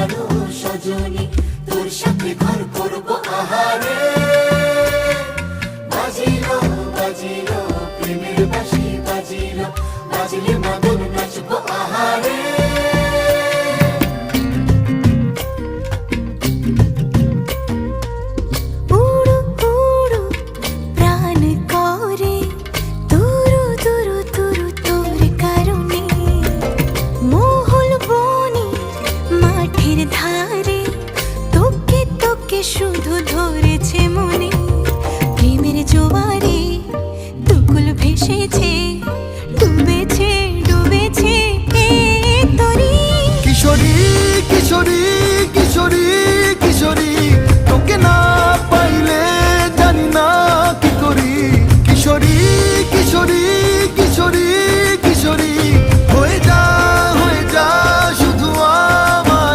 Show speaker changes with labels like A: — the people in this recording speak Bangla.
A: মানুষ সজনী, তোর সাথে ঘর করবো আহারে। বাজিলো বাজিলো প্রেমের বাঁশি, বাজিলো বাজলে মদন নাচবো আহারে।
B: শুধু ধরেছে মনে প্রেমের জোয়ারে, দুকুল ভেসেছে, ডুবেছে ডুবেছে এ তরি।
C: কিশোরী কিশোরী